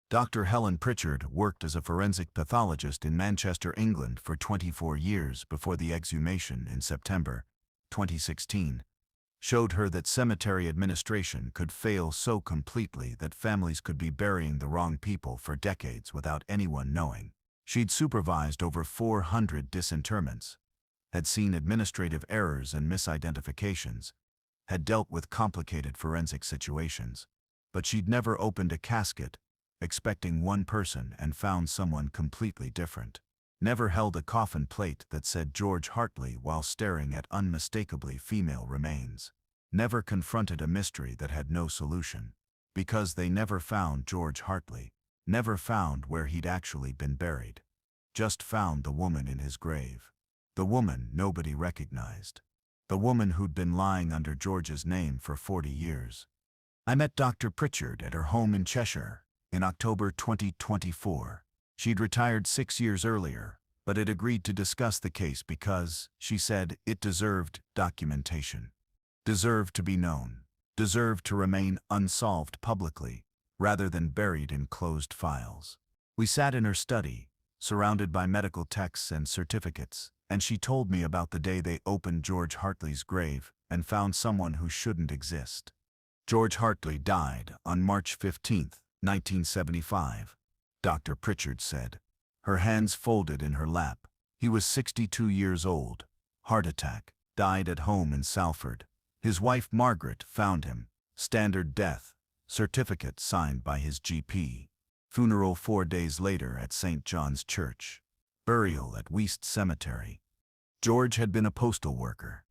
Dr. Helen Pritchard worked as a forensic pathologist in Manchester, England for 24 years before the exhumation in September 2016 showed her that cemetery administration could fail so completely that families could be burying the wrong people for decades without anyone knowing. She'd supervised over 400 disinterments, had seen administrative errors and misidentifications, had dealt with complicated forensic situations, but she'd never opened a casket expecting one person and found someone completely different. Never held a coffin plate that said George Hartley while staring at unmistakably female remains. Never confronted a mystery that had no solution. Because they never found George Hartley. Never found where he'd actually been buried. Just found the woman in his grave. The woman nobody recognized. The woman who'd been lying under George's name for 40 years. I met Dr. Pritchard at her home in Cheshire in October 2024. She'd retired 6 years earlier, but had agreed to discuss the case because, she said, it deserved documentation. Deserved to be known. Deserved to remain unsolved publicly, rather than buried in closed files. We sat in her study, surrounded by medical texts and certificates, and she told me about the day they opened George Hartley's grave and found someone who shouldn't exist. George Hartley died on March 15, 1975. Dr. Pritchard said, her hands folded in her lap. He was 62 years old. Heart attack. Died at home in Salford. His wife Margaret found him. Standard death. Certificate signed by his GP. Funeral 4 days later at St. John's Church. Burial at Weast Cemetery. George had been a postal worker.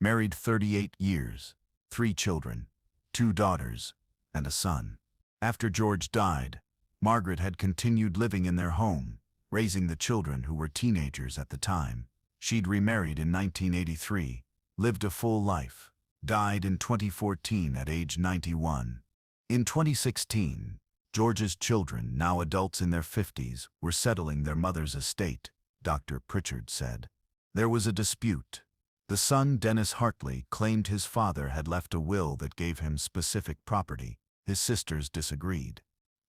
Married 38 years. 3 children. 2 daughters. And a son. After George died, Margaret had continued living in their home, raising the children who were teenagers at the time. She'd remarried in 1983, lived a full life, died in 2014 at age 91. In 2016, George's children, now adults in their 50s, were settling their mother's estate, Dr. Pritchard said. There was a dispute. The son, Dennis Hartley, claimed his father had left a will that gave him specific property. His sisters disagreed.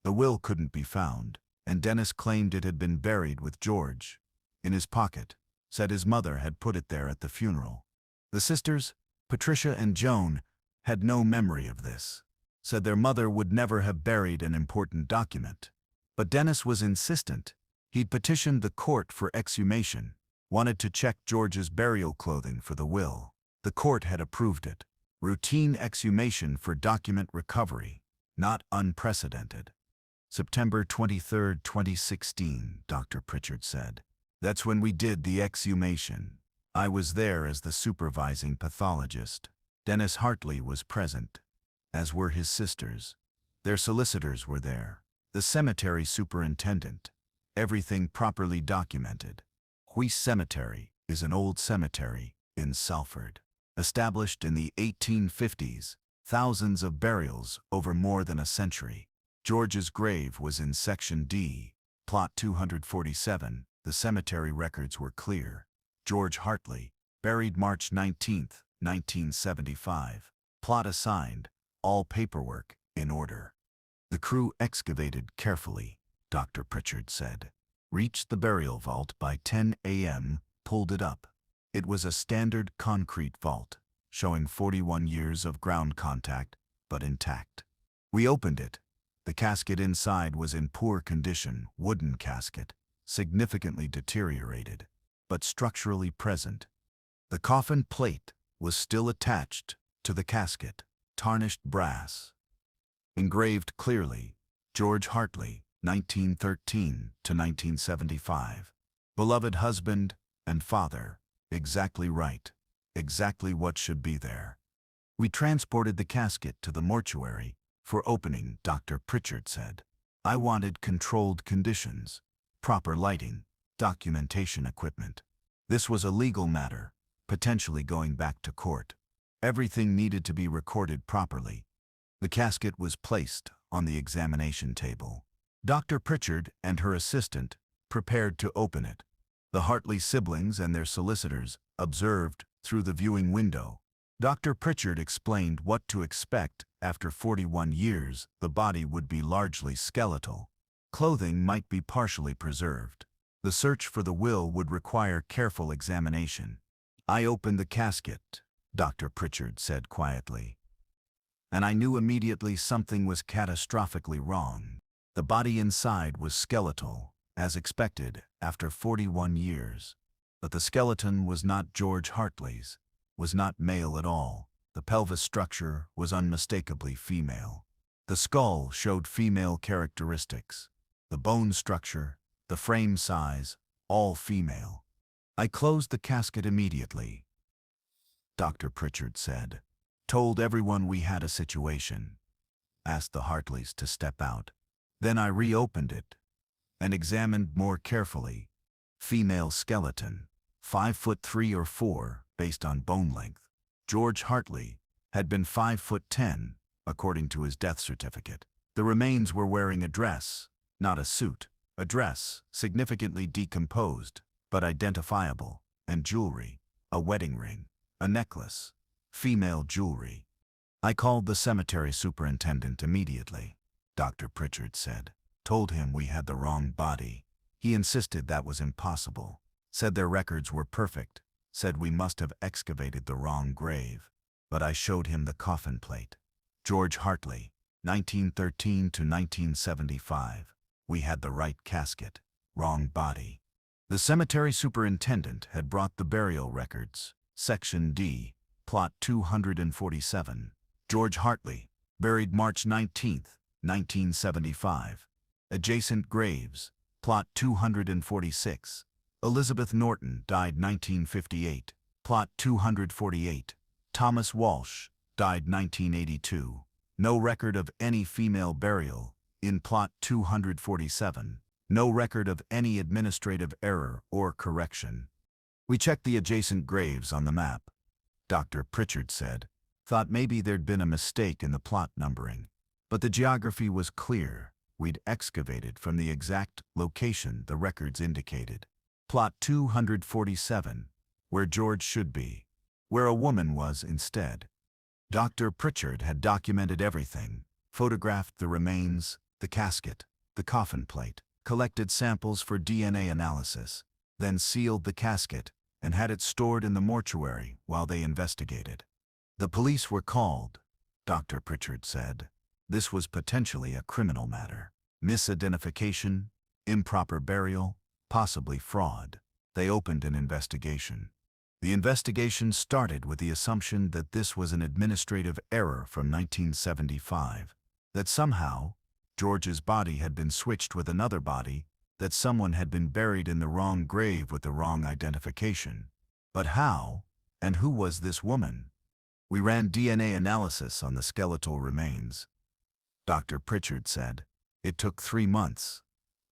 The will couldn't be found, and Dennis claimed it had been buried with George in his pocket, said his mother had put it there at the funeral. The sisters, Patricia and Joan, had no memory of this, said their mother would never have buried an important document. But Dennis was insistent. He'd petitioned the court for exhumation, wanted to check George's burial clothing for the will. The court had approved it. Routine exhumation for document recovery, not unprecedented. September 23, 2016, Dr. Pritchard said. That's when we did the exhumation. I was there as the supervising pathologist. Dennis Hartley was present, as were his sisters. Their solicitors were there. The cemetery superintendent. Everything properly documented. Weast Cemetery is an old cemetery in Salford. Established in the 1850s, thousands of burials over more than a century. George's grave was in Section D, Plot 247. The cemetery records were clear. George Hartley, buried March 19, 1975. Plot assigned, all paperwork in order. The crew excavated carefully, Dr. Pritchard said. Reached the burial vault by 10 a.m., pulled it up. It was a standard concrete vault, showing 41 years of ground contact, but intact. We opened it. The casket inside was in poor condition, wooden casket, significantly deteriorated, but structurally present. The coffin plate was still attached to the casket, tarnished brass. Engraved clearly, George Hartley, 1913 to 1975. Beloved husband and father, exactly right, exactly what should be there. We transported the casket to the mortuary for opening, Dr. Pritchard said. I wanted controlled conditions, proper lighting, documentation equipment. This was a legal matter, potentially going back to court. Everything needed to be recorded properly. The casket was placed on the examination table. Dr. Pritchard and her assistant prepared to open it. The Hartley siblings and their solicitors observed through the viewing window. Dr. Pritchard explained what to expect. After 41 years, the body would be largely skeletal. Clothing might be partially preserved. The search for the will would require careful examination. I opened the casket, Dr. Pritchard said quietly, and I knew immediately something was catastrophically wrong. The body inside was skeletal, as expected, after 41 years. But the skeleton was not George Hartley's, was not male at all. The pelvis structure was unmistakably female. The skull showed female characteristics. The bone structure, the frame size, all female. I closed the casket immediately, Dr. Pritchard said. Told everyone we had a situation. Asked the Hartleys to step out. Then I reopened it and examined more carefully. Female skeleton, 5'3" or 4", based on bone length. George Hartley had been 5'10", according to his death certificate. The remains were wearing a dress, not a suit. A dress, significantly decomposed, but identifiable, and jewelry, a wedding ring, a necklace, female jewelry. I called the cemetery superintendent immediately, Dr. Pritchard said. Told him we had the wrong body. He insisted that was impossible. Said their records were perfect. Said we must have excavated the wrong grave. But I showed him the coffin plate. George Hartley, 1913 to 1975. We had the right casket, wrong body. The cemetery superintendent had brought the burial records. Section D, Plot 247. George Hartley, buried March 19, 1975. Adjacent graves, Plot 246. Elizabeth Norton died 1958. Plot 248. Thomas Walsh died 1982. No record of any female burial in Plot 247. No record of any administrative error or correction. We checked the adjacent graves on the map, Dr. Pritchard said. Thought maybe there'd been a mistake in the plot numbering. But the geography was clear. We'd excavated from the exact location the records indicated. Plot 247, where George should be, where a woman was instead. Dr. Pritchard had documented everything, photographed the remains, the casket, the coffin plate, collected samples for DNA analysis, then sealed the casket and had it stored in the mortuary while they investigated. The police were called, Dr. Pritchard said. This was potentially a criminal matter. Misidentification, improper burial, possibly fraud. They opened an investigation. The investigation started with the assumption that this was an administrative error from 1975, that somehow George's body had been switched with another body, that someone had been buried in the wrong grave with the wrong identification. But how, and who was this woman? We ran DNA analysis on the skeletal remains, Dr. Pritchard said. It took 3 months,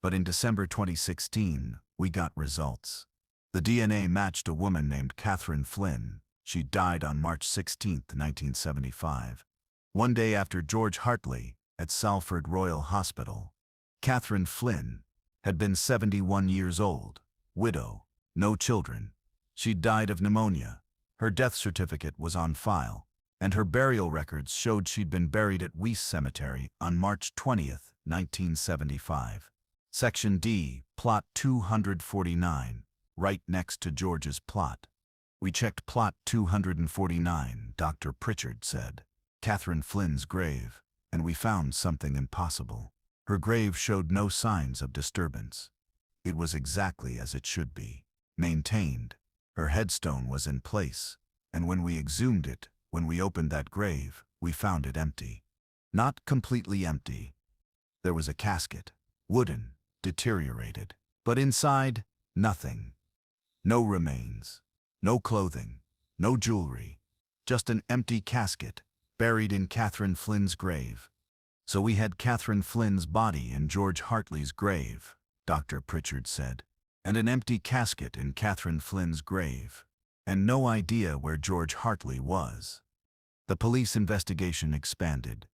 but in December 2016, we got results. The DNA matched a woman named Catherine Flynn. She died on March 16, 1975. One day after George Hartley, at Salford Royal Hospital. Catherine Flynn had been 71 years old, widow, no children. She died of pneumonia. Her death certificate was on file, and her burial records showed she'd been buried at Weiss Cemetery on March 20, 1975. Section D, Plot 249, right next to George's plot. We checked Plot 249, Dr. Pritchard said. Catherine Flynn's grave, and we found something impossible. Her grave showed no signs of disturbance. It was exactly as it should be, maintained. Her headstone was in place, and when we exhumed it, when we opened that grave, we found it empty. Not completely empty. There was a casket, wooden, deteriorated, but inside, nothing. No remains, no clothing, no jewelry, just an empty casket, buried in Catherine Flynn's grave. So we had Catherine Flynn's body in George Hartley's grave, Dr. Pritchard said, and an empty casket in Catherine Flynn's grave, and no idea where George Hartley was. The police investigation expanded.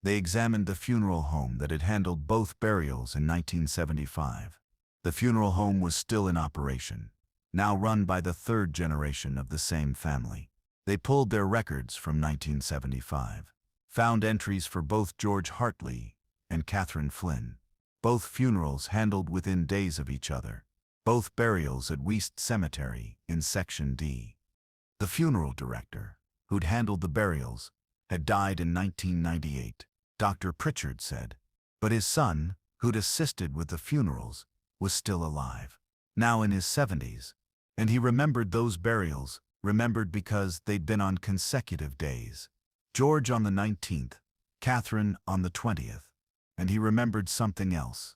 They examined the funeral home that had handled both burials in 1975. The funeral home was still in operation, now run by the third generation of the same family. They pulled their records from 1975, found entries for both George Hartley and Catherine Flynn. Both funerals handled within days of each other. Both burials at West Cemetery in Section D. The funeral director, who'd handled the burials, had died in 1998, Dr. Pritchard said. But his son, who'd assisted with the funerals, was still alive, now in his 70s. And he remembered those burials, remembered because they'd been on consecutive days. George on the 19th, Catherine on the 20th. And he remembered something else.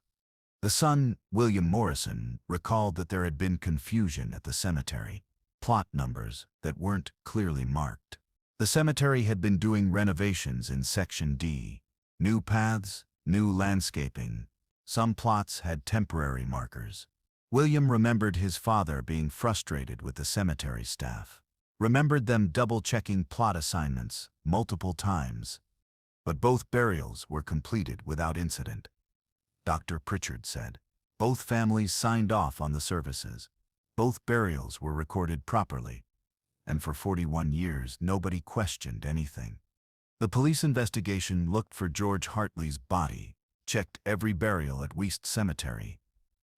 The son, William Morrison, recalled that there had been confusion at the cemetery, plot numbers that weren't clearly marked. The cemetery had been doing renovations in Section D. New paths, new landscaping. Some plots had temporary markers. William remembered his father being frustrated with the cemetery staff. Remembered them double-checking plot assignments multiple times. But both burials were completed without incident. Dr. Pritchard said. Both families signed off on the services. Both burials were recorded properly. And for 41 years, nobody questioned anything. The police investigation looked for George Hartley's body, checked every burial at West Cemetery.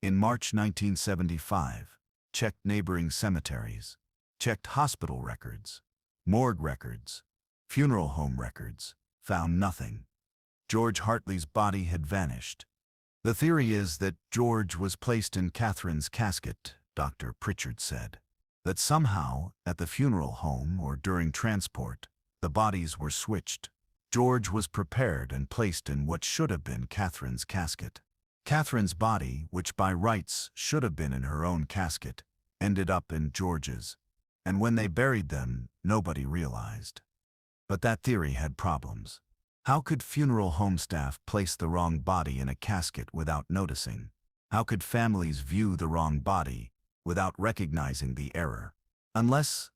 In March 1975, checked neighboring cemeteries, checked hospital records, morgue records, funeral home records, found nothing. George Hartley's body had vanished. The theory is that George was placed in Catherine's casket, Dr. Pritchard said. That somehow, at the funeral home or during transport, the bodies were switched. George was prepared and placed in what should have been Catherine's casket. Catherine's body, which by rights should have been in her own casket, ended up in George's. And when they buried them, nobody realized. But that theory had problems. How could funeral home staff place the wrong body in a casket without noticing? How could families view the wrong body without recognizing the error? Unless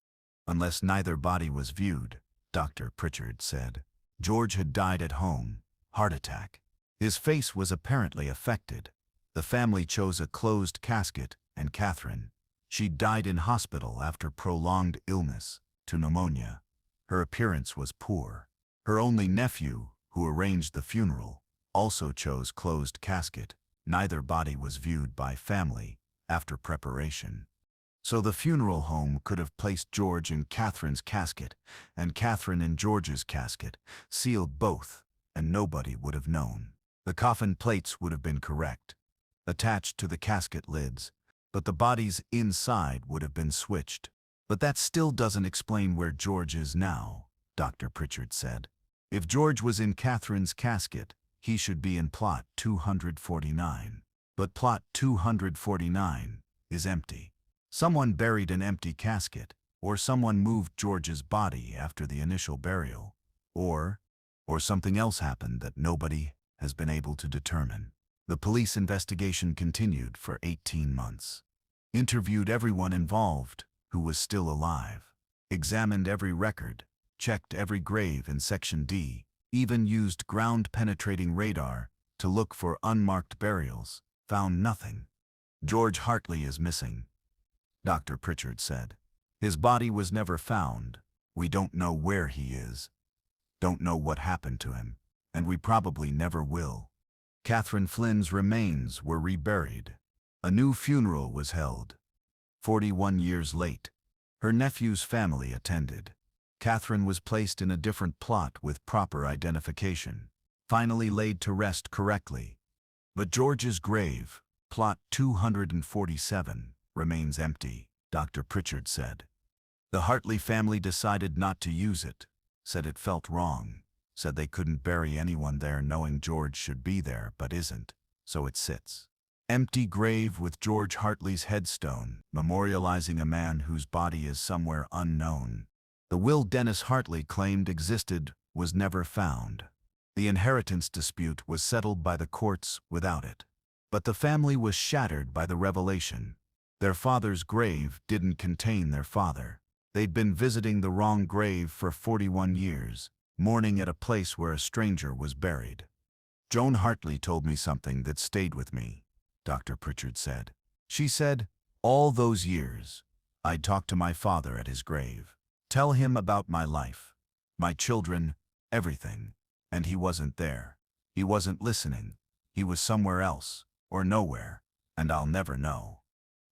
neither body was viewed, Dr. Pritchard said. George had died at home, heart attack. His face was apparently affected. The family chose a closed casket, and Catherine, she died in hospital after prolonged illness to pneumonia. Her appearance was poor. Her only nephew, who arranged the funeral, also chose closed casket. Neither body was viewed by family after preparation. So the funeral home could have placed George in Catherine's casket and Catherine in George's casket, sealed both, and nobody would have known. The coffin plates would have been correct, attached to the casket lids, but the bodies inside would have been switched. But that still doesn't explain where George is now, Dr. Pritchard said. If George was in Catherine's casket, he should be in plot 249. But plot 249 is empty. Someone buried an empty casket, or someone moved George's body after the initial burial, or something else happened that nobody has been able to determine. The police investigation continued for 18 months. Interviewed everyone involved who was still alive, examined every record, checked every grave in Section D, even used ground-penetrating radar to look for unmarked burials, found nothing. George Hartley is missing, Dr. Pritchard said. His body was never found. We don't know where he is, don't know what happened to him, and we probably never will. Catherine Flynn's remains were reburied. A new funeral was held. 41 years late, her nephew's family attended. Catherine was placed in a different plot with proper identification, finally laid to rest correctly. But George's grave, plot 247, remains empty, Dr. Pritchard said. The Hartley family decided not to use it, said it felt wrong, said they couldn't bury anyone there knowing George should be there but isn't, so it sits. Empty grave with George Hartley's headstone, memorializing a man whose body is somewhere unknown. The will Dennis Hartley claimed existed was never found. The inheritance dispute was settled by the courts without it. But the family was shattered by the revelation. Their father's grave didn't contain their father. They'd been visiting the wrong grave for 41 years, mourning at a place where a stranger was buried. Joan Hartley told me something that stayed with me, Dr. Pritchard said. She said, all those years, I'd talk to my father at his grave, tell him about my life, my children, everything, and he wasn't there. He wasn't listening. He was somewhere else, or nowhere, and I'll never know.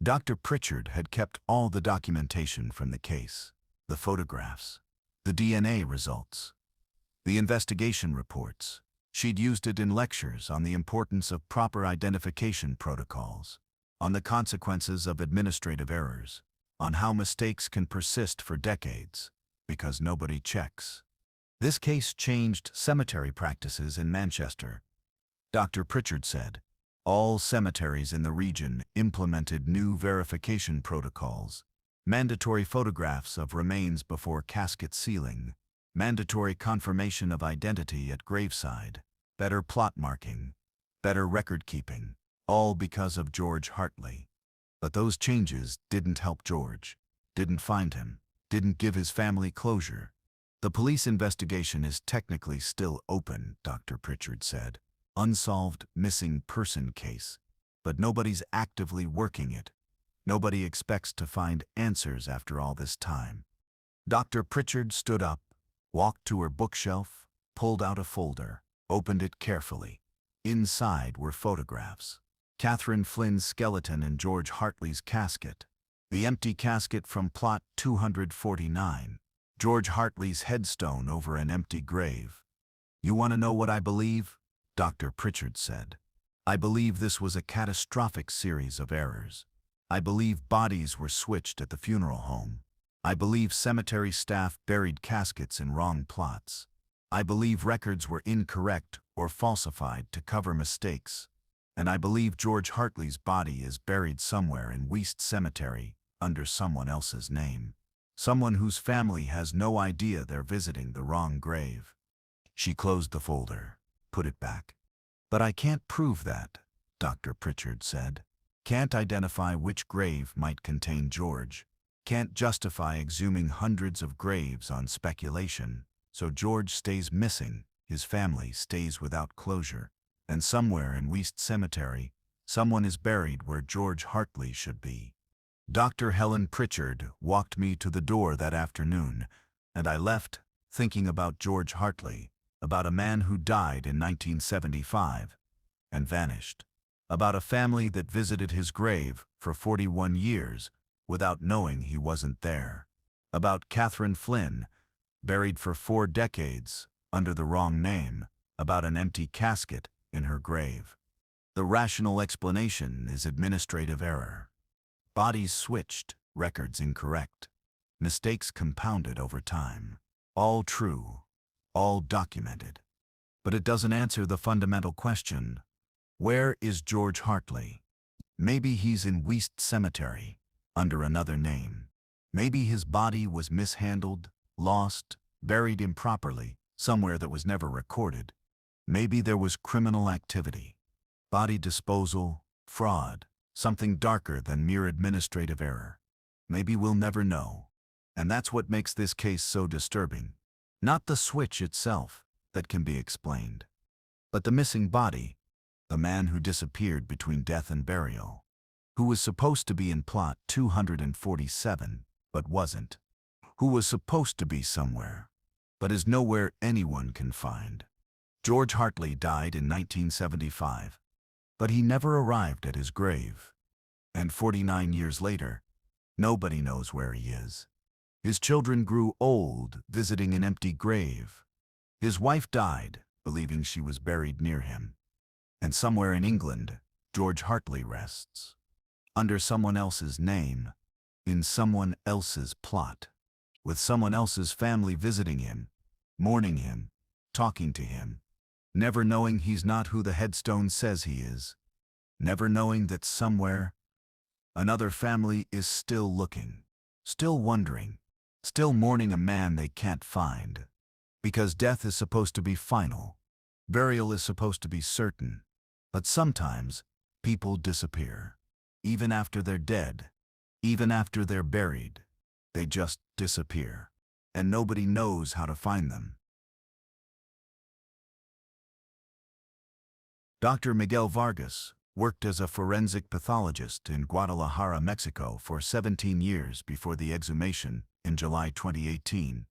Dr. Pritchard had kept all the documentation from the case, the photographs, the DNA results, the investigation reports. She'd used it in lectures on the importance of proper identification protocols, on the consequences of administrative errors, on how mistakes can persist for decades, because nobody checks. This case changed cemetery practices in Manchester. Dr. Pritchard said, all cemeteries in the region implemented new verification protocols, mandatory photographs of remains before casket sealing, mandatory confirmation of identity at graveside, better plot marking, better record keeping, all because of George Hartley. But those changes didn't help George, didn't find him, didn't give his family closure. The police investigation is technically still open, Dr. Pritchard said. Unsolved missing person case, but nobody's actively working it. Nobody expects to find answers after all this time. Dr. Pritchard stood up, walked to her bookshelf, pulled out a folder, opened it carefully. Inside were photographs. Catherine Flynn's skeleton in George Hartley's casket. The empty casket from plot 249. George Hartley's headstone over an empty grave. You want to know what I believe? Dr. Pritchard said. I believe this was a catastrophic series of errors. I believe bodies were switched at the funeral home. I believe cemetery staff buried caskets in wrong plots. I believe records were incorrect or falsified to cover mistakes. And I believe George Hartley's body is buried somewhere in Weast Cemetery under someone else's name. Someone whose family has no idea they're visiting the wrong grave. She closed the folder, put it back. But I can't prove that, Dr. Pritchard said. Can't identify which grave might contain George. Can't justify exhuming hundreds of graves on speculation. So George stays missing, his family stays without closure. And somewhere in Weast Cemetery, someone is buried where George Hartley should be. Dr. Helen Pritchard walked me to the door that afternoon, and I left thinking about George Hartley, about a man who died in 1975 and vanished, about a family that visited his grave for 41 years without knowing he wasn't there, about Catherine Flynn, buried for 4 decades under the wrong name, about an empty casket in her grave. The rational explanation is administrative error. Bodies switched, records incorrect, mistakes compounded over time. All true, all documented. But it doesn't answer the fundamental question, where is George Hartley? Maybe he's in Weast Cemetery, under another name. Maybe his body was mishandled, lost, buried improperly, somewhere that was never recorded. Maybe there was criminal activity, body disposal, fraud, something darker than mere administrative error. Maybe we'll never know. And that's what makes this case so disturbing. Not the switch itself that can be explained, but the missing body, the man who disappeared between death and burial, who was supposed to be in plot 247, but wasn't, who was supposed to be somewhere, but is nowhere anyone can find. George Hartley died in 1975, but he never arrived at his grave. And 49 years later, nobody knows where he is. His children grew old, visiting an empty grave. His wife died, believing she was buried near him. And somewhere in England, George Hartley rests. Under someone else's name, in someone else's plot, with someone else's family visiting him, mourning him, talking to him, never knowing he's not who the headstone says he is, never knowing that somewhere, another family is still looking, still wondering, still mourning a man they can't find. Because death is supposed to be final, burial is supposed to be certain, but sometimes people disappear. Even after they're dead, even after they're buried, they just disappear, and nobody knows how to find them. Dr. Miguel Vargas worked as a forensic pathologist in Guadalajara, Mexico for 17 years before the exhumation in July 2018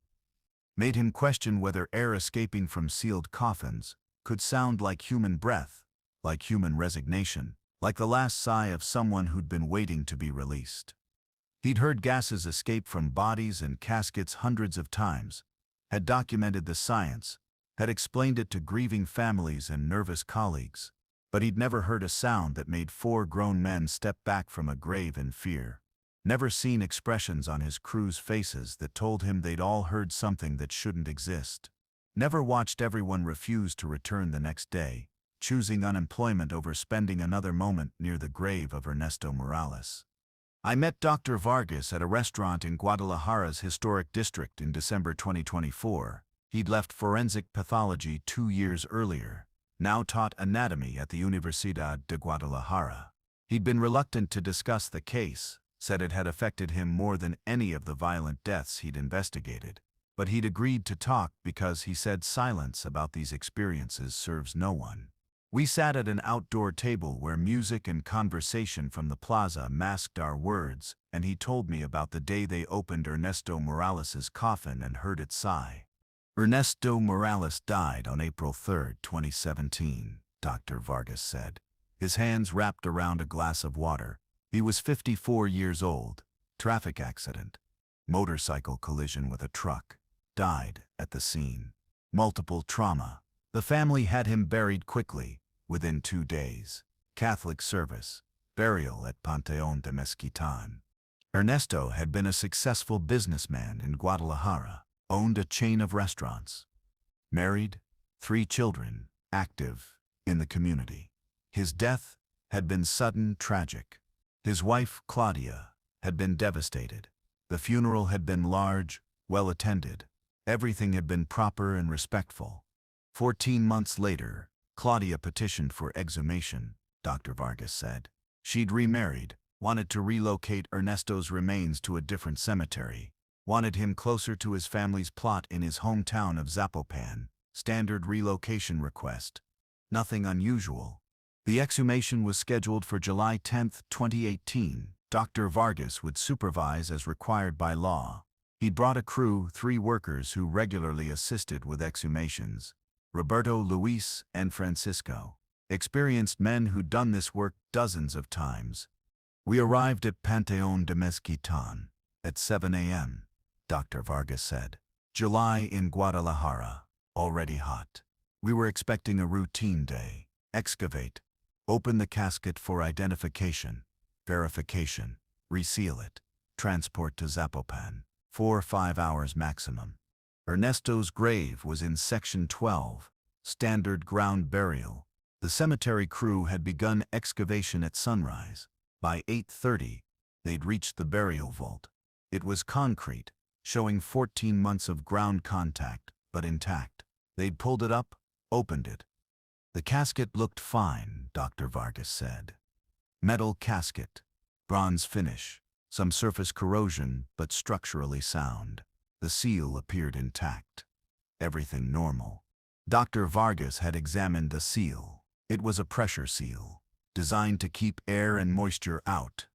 made him question whether air escaping from sealed coffins could sound like human breath like human resignation, like the last sigh of someone who'd been waiting to be released. He'd heard gases escape from bodies and caskets hundreds of times, had documented the science, had explained it to grieving families and nervous colleagues, but he'd never heard a sound that made four grown men step back from a grave in fear. Never seen expressions on his crew's faces that told him they'd all heard something that shouldn't exist. Never watched everyone refuse to return the next day, choosing unemployment over spending another moment near the grave of Ernesto Morales. I met Dr. Vargas at a restaurant in Guadalajara's historic district in December 2024. He'd left forensic pathology 2 years earlier, now taught anatomy at the Universidad de Guadalajara. He'd been reluctant to discuss the case, said it had affected him more than any of the violent deaths he'd investigated. But he'd agreed to talk because he said silence about these experiences serves no one. We sat at an outdoor table where music and conversation from the plaza masked our words, and he told me about the day they opened Ernesto Morales's coffin and heard it sigh. Ernesto Morales died on April 3, 2017, Dr. Vargas said, his hands wrapped around a glass of water. He was 54 years old. Traffic accident. Motorcycle collision with a truck. Died at the scene. Multiple trauma. The family had him buried quickly, within 2 days. Catholic service. Burial at Panteón de Mezquitan. Ernesto had been a successful businessman in Guadalajara, owned a chain of restaurants. Married, 3 children, active in the community. His death had been sudden, tragic. His wife, Claudia, had been devastated. The funeral had been large, well attended. Everything had been proper and respectful. 14 months later, Claudia petitioned for exhumation, Dr. Vargas said. She'd remarried, wanted to relocate Ernesto's remains to a different cemetery, wanted him closer to his family's plot in his hometown of Zapopan. Standard relocation request. Nothing unusual. The exhumation was scheduled for July 10, 2018. Dr. Vargas would supervise as required by law. He'd brought a crew, 3 workers who regularly assisted with exhumations. Roberto, Luis, and Francisco. Experienced men who'd done this work dozens of times. We arrived at Panteón de Mezquitan at 7 a.m., Dr. Vargas said. July in Guadalajara, already hot. We were expecting a routine day. Excavate. Open the casket for identification. Verification. Reseal it. Transport to Zapopan. 4 or 5 hours maximum. Ernesto's grave was in Section 12, standard ground burial. The cemetery crew had begun excavation at sunrise. By 8:30, they'd reached the burial vault. It was concrete, showing 14 months of ground contact, but intact. They'd pulled it up, opened it. The casket looked fine, Dr. Vargas said. Metal casket, bronze finish, some surface corrosion, but structurally sound. The seal appeared intact. Everything normal. Dr. Vargas had examined the seal. It was a pressure seal, designed to keep air and moisture out.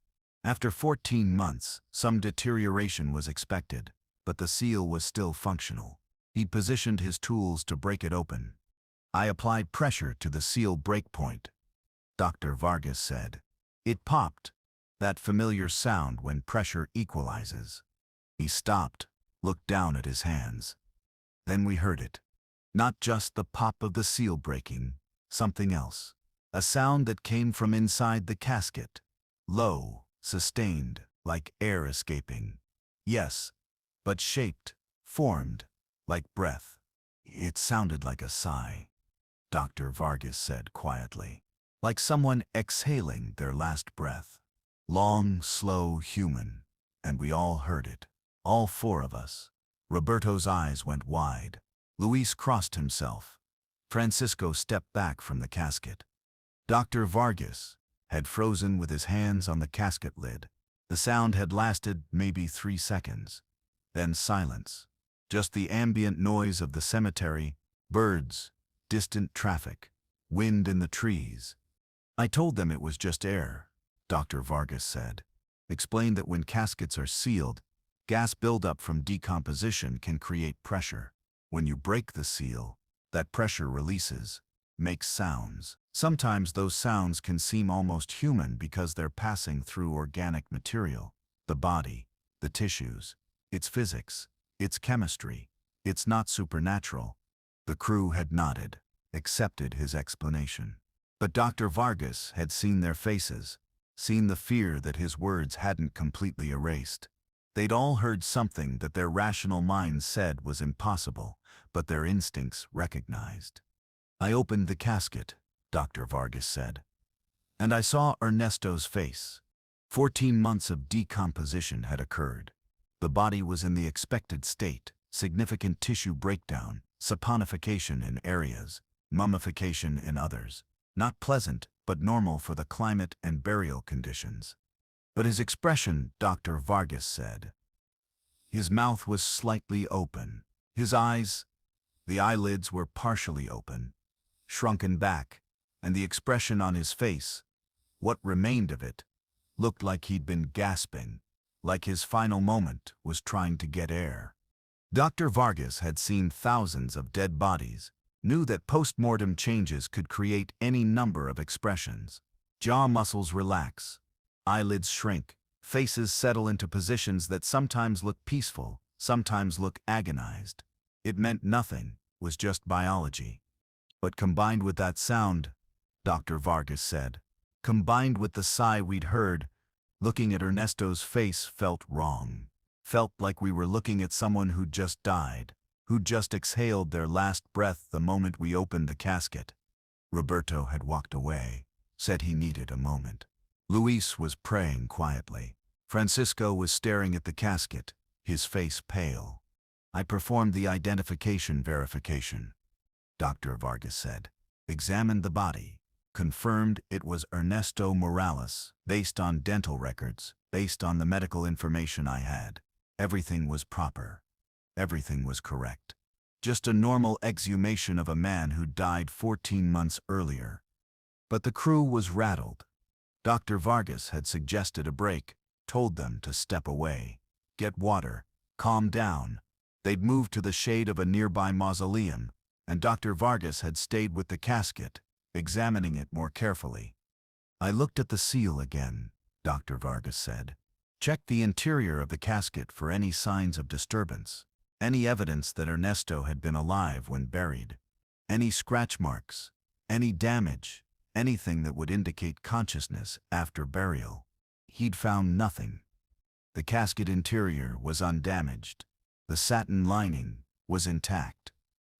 After 14 months, some deterioration was expected, but the seal was still functional. He'd positioned his tools to break it open. I applied pressure to the seal breakpoint, Dr. Vargas said. It popped, that familiar sound when pressure equalizes. He stopped, looked down at his hands. Then we heard it. Not just the pop of the seal breaking, something else. A sound that came from inside the casket. Low, sustained, like air escaping. Yes, but shaped, formed, like breath. It sounded like a sigh, Dr. Vargas said quietly. Like someone exhaling their last breath. Long, slow, human. And we all heard it. All 4 of us. Roberto's eyes went wide. Luis crossed himself. Francisco stepped back from the casket. Dr. Vargas had frozen with his hands on the casket lid. The sound had lasted maybe 3 seconds. Then silence. Just the ambient noise of the cemetery, birds, distant traffic, wind in the trees. I told them it was just air, Dr. Vargas said. Explained that when caskets are sealed, gas buildup from decomposition can create pressure. When you break the seal, that pressure releases, makes sounds. Sometimes those sounds can seem almost human because they're passing through organic material, the body, the tissues, its physics, its chemistry. It's not supernatural. The crew had nodded, accepted his explanation. But Dr. Vargas had seen their faces, seen the fear that his words hadn't completely erased. They'd all heard something that their rational minds said was impossible, but their instincts recognized. I opened the casket, Dr. Vargas said, and I saw Ernesto's face. 14 months of decomposition had occurred. The body was in the expected state, significant tissue breakdown, saponification in areas, mummification in others. Not pleasant, but normal for the climate and burial conditions. But his expression, Dr. Vargas said. His mouth was slightly open. His eyes, the eyelids were partially open, shrunken back, and the expression on his face, what remained of it, looked like he'd been gasping, like his final moment was trying to get air. Dr. Vargas had seen thousands of dead bodies, knew that post-mortem changes could create any number of expressions. Jaw muscles relax, eyelids shrink, faces settle into positions that sometimes look peaceful, sometimes look agonized. It meant nothing, was just biology. But combined with that sound, Dr. Vargas said, combined with the sigh we'd heard, looking at Ernesto's face felt wrong. Felt like we were looking at someone who'd just died, who'd just exhaled their last breath the moment we opened the casket. Roberto had walked away, said he needed a moment. Luis was praying quietly. Francisco was staring at the casket, his face pale. I performed the identification verification, Dr. Vargas said. Examined the body, confirmed it was Ernesto Morales, based on dental records, based on the medical information I had. Everything was proper. Everything was correct. Just a normal exhumation of a man who died 14 months earlier. But the crew was rattled. Dr. Vargas had suggested a break, told them to step away, get water, calm down. They'd moved to the shade of a nearby mausoleum, and Dr. Vargas had stayed with the casket, examining it more carefully. I looked at the seal again, Dr. Vargas said. Checked the interior of the casket for any signs of disturbance, any evidence that Ernesto had been alive when buried, any scratch marks, any damage, anything that would indicate consciousness after burial. He'd found nothing. The casket interior was undamaged. The satin lining was intact.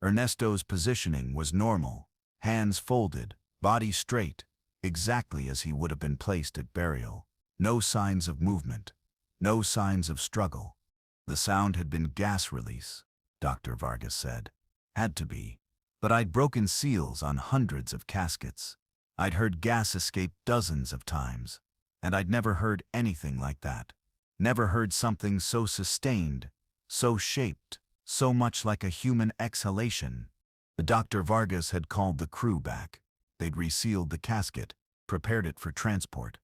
Ernesto's positioning was normal, hands folded, body straight, exactly as he would have been placed at burial. No signs of movement, no signs of struggle. The sound had been gas release, Dr. Vargas said. Had to be. But I'd broken seals on hundreds of caskets. I'd heard gas escape dozens of times, and I'd never heard anything like that. Never heard something so sustained, so shaped, so much like a human exhalation. Dr. Vargas had called the crew back. They'd resealed the casket, prepared it for transport,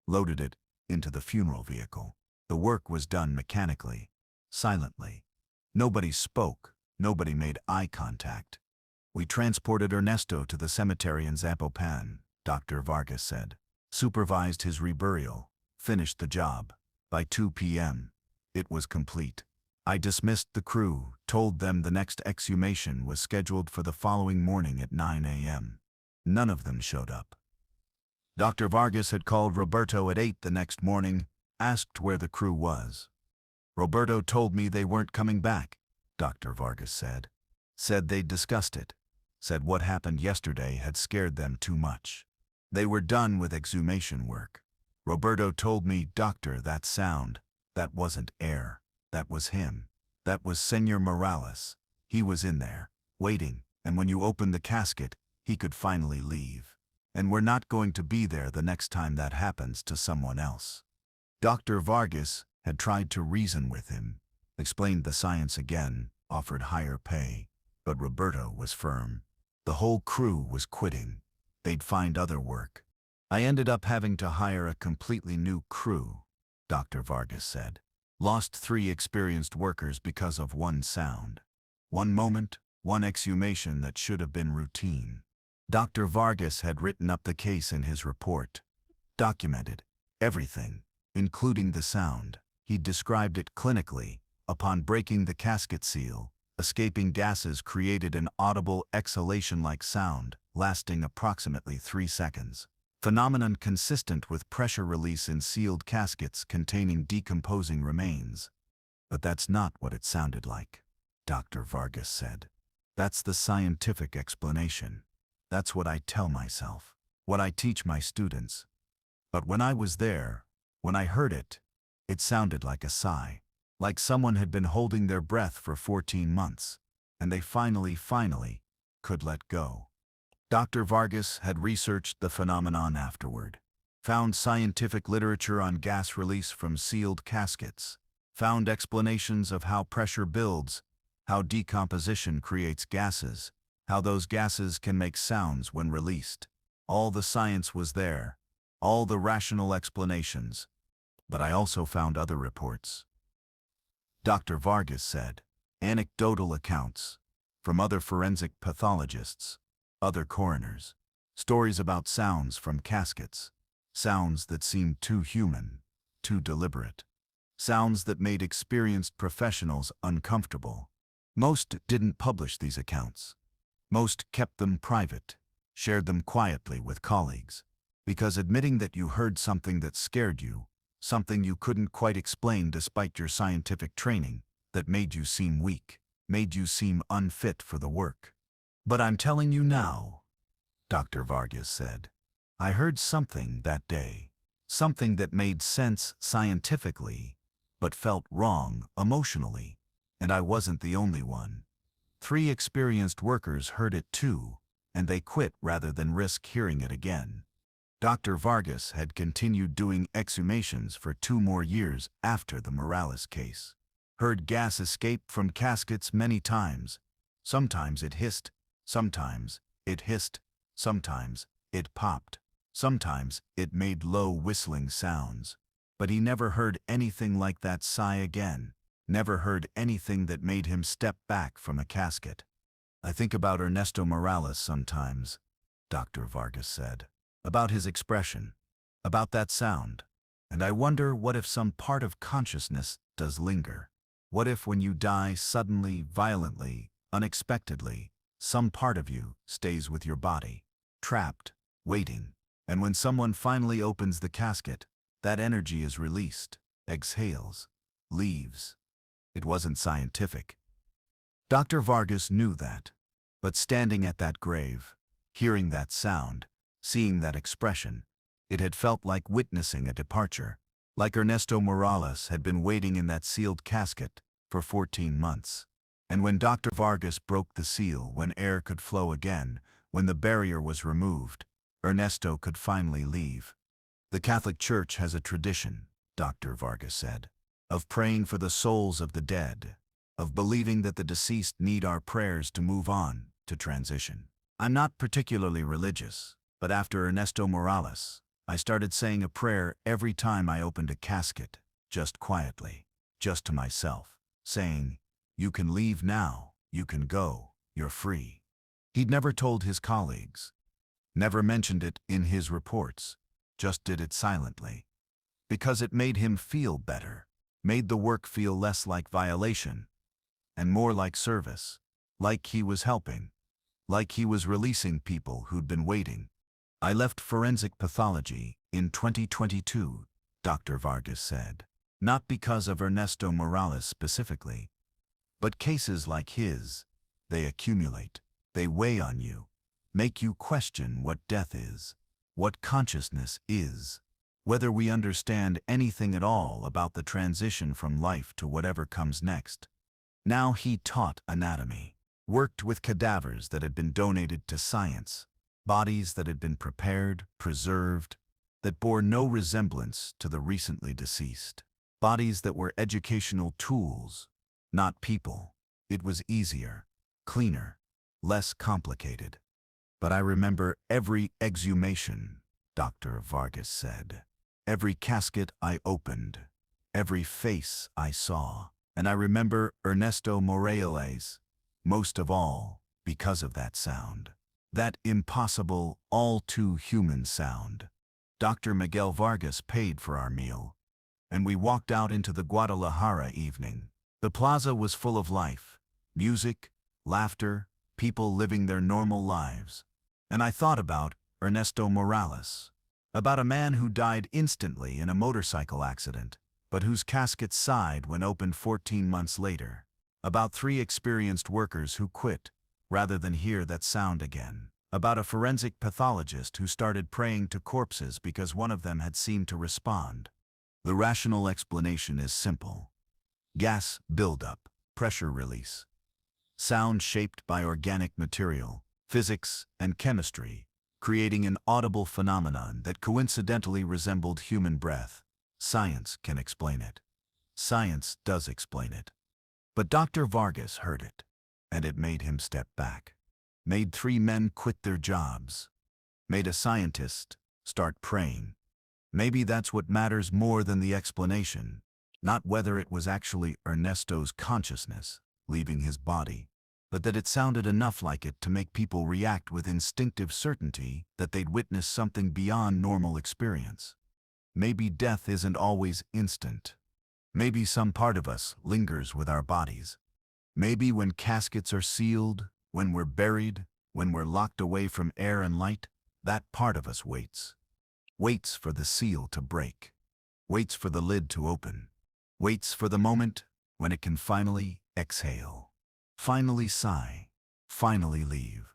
loaded it into the funeral vehicle. The work was done mechanically, silently. Nobody spoke, nobody made eye contact. We transported Ernesto to the cemetery in Zapopan, Dr. Vargas said. Supervised his reburial, finished the job. By 2 p.m., it was complete. I dismissed the crew, told them the next exhumation was scheduled for the following morning at 9 a.m. None of them showed up. Dr. Vargas had called Roberto at 8 the next morning, asked where the crew was. Roberto told me they weren't coming back, Dr. Vargas said. Said they'd discussed it. Said what happened yesterday had scared them too much. They were done with exhumation work. Roberto told me, Doctor, that sound, that wasn't air. That was him. That was Senor Morales. He was in there, waiting, and when you opened the casket, he could finally leave. And we're not going to be there the next time that happens to someone else. Dr. Vargas had tried to reason with him, explained the science again, offered higher pay, but Roberto was firm. The whole crew was quitting. They'd find other work. I ended up having to hire a completely new crew, Dr. Vargas said. Lost 3 experienced workers because of one sound. One moment, one exhumation that should have been routine. Dr. Vargas had written up the case in his report, documented everything, including the sound. He described it clinically. Upon breaking the casket seal, escaping gases created an audible exhalation-like sound, lasting approximately 3 seconds. Phenomenon consistent with pressure release in sealed caskets containing decomposing remains. But that's not what it sounded like, Dr. Vargas said. That's the scientific explanation. That's what I tell myself, what I teach my students. But when I was there, when I heard it, it sounded like a sigh, like someone had been holding their breath for 14 months, and they finally could let go. Dr. Vargas had researched the phenomenon afterward, found scientific literature on gas release from sealed caskets, found explanations of how pressure builds, how decomposition creates gases, how those gases can make sounds when released. All the science was there, all the rational explanations. But I also found other reports. Dr. Vargas said, anecdotal accounts from other forensic pathologists, other coroners, stories about sounds from caskets, sounds that seemed too human, too deliberate, sounds that made experienced professionals uncomfortable. Most didn't publish these accounts. Most kept them private, shared them quietly with colleagues, because admitting that you heard something that scared you, something you couldn't quite explain despite your scientific training, that made you seem weak, made you seem unfit for the work. But I'm telling you now, Dr. Vargas said, I heard something that day, something that made sense scientifically, but felt wrong emotionally, and I wasn't the only one. 3 experienced workers heard it too, and they quit rather than risk hearing it again. Dr. Vargas had continued doing exhumations for 2 more years after the Morales case. Heard gas escape from caskets many times. Sometimes it hissed, sometimes it hissed, sometimes it popped, sometimes it made low whistling sounds. But he never heard anything like that sigh again, never heard anything that made him step back from a casket. I think about Ernesto Morales sometimes, Dr. Vargas said, about his expression, about that sound, and I wonder what if some part of consciousness does linger. What if when you die suddenly, violently, unexpectedly, some part of you stays with your body, trapped, waiting, and when someone finally opens the casket, that energy is released, exhales, leaves. It wasn't scientific. Dr. Vargas knew that, but standing at that grave, hearing that sound, seeing that expression, it had felt like witnessing a departure, like Ernesto Morales had been waiting in that sealed casket for 14 months. And when Dr. Vargas broke the seal, when air could flow again, when the barrier was removed, Ernesto could finally leave. The Catholic Church has a tradition, Dr. Vargas said, of praying for the souls of the dead, of believing that the deceased need our prayers to move on, to transition. I'm not particularly religious, but after Ernesto Morales, I started saying a prayer every time I opened a casket, just quietly, just to myself, saying, you can leave now, you can go, you're free. He'd never told his colleagues, never mentioned it in his reports, just did it silently. Because it made him feel better, made the work feel less like violation, and more like service, like he was helping, like he was releasing people who'd been waiting. I left forensic pathology in 2022, Dr. Vargas said, not because of Ernesto Morales specifically, but cases like his, they accumulate, they weigh on you, make you question what death is, what consciousness is, whether we understand anything at all about the transition from life to whatever comes next. Now he taught anatomy, worked with cadavers that had been donated to science, bodies that had been prepared, preserved, that bore no resemblance to the recently deceased, bodies that were educational tools, not people. It was easier, cleaner, less complicated. But I remember every exhumation, Dr. Vargas said, every casket I opened, every face I saw, and I remember Ernesto Morales, most of all, because of that sound. That impossible, all-too-human sound. Dr. Miguel Vargas paid for our meal, and we walked out into the Guadalajara evening. The plaza was full of life, music, laughter, people living their normal lives. And I thought about Ernesto Morales, about a man who died instantly in a motorcycle accident, but whose casket sighed when opened 14 months later. About 3 experienced workers who quit rather than hear that sound again. About a forensic pathologist who started praying to corpses because one of them had seemed to respond. The rational explanation is simple. Gas buildup, pressure release. Sound shaped by organic material, physics, and chemistry, creating an audible phenomenon that coincidentally resembled human breath. Science can explain it. Science does explain it. But Dr. Vargas heard it, and it made him step back. Made 3 men quit their jobs. Made a scientist start praying. Maybe that's what matters more than the explanation, not whether it was actually Ernesto's consciousness leaving his body, but that it sounded enough like it to make people react with instinctive certainty that they'd witnessed something beyond normal experience. Maybe death isn't always instant. Maybe some part of us lingers with our bodies. Maybe when caskets are sealed, when we're buried, when we're locked away from air and light, that part of us waits. Waits for the seal to break. Waits for the lid to open. Waits for the moment when it can finally exhale. Finally sigh. Finally leave.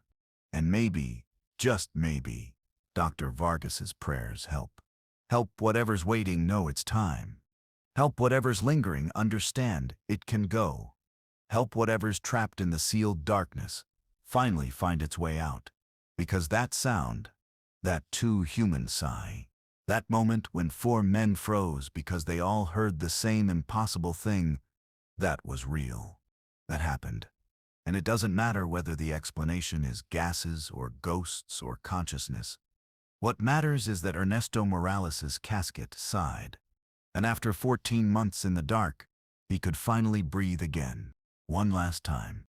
And maybe, just maybe, Dr. Vargas's prayers help. Help whatever's waiting know it's time. Help whatever's lingering understand it can go. Help whatever's trapped in the sealed darkness finally find its way out. Because that sound, that too human sigh, that moment when 4 men froze because they all heard the same impossible thing, that was real. That happened. And it doesn't matter whether the explanation is gases or ghosts or consciousness. What matters is that Ernesto Morales' casket sighed. And after 14 months in the dark, he could finally breathe again, one last time.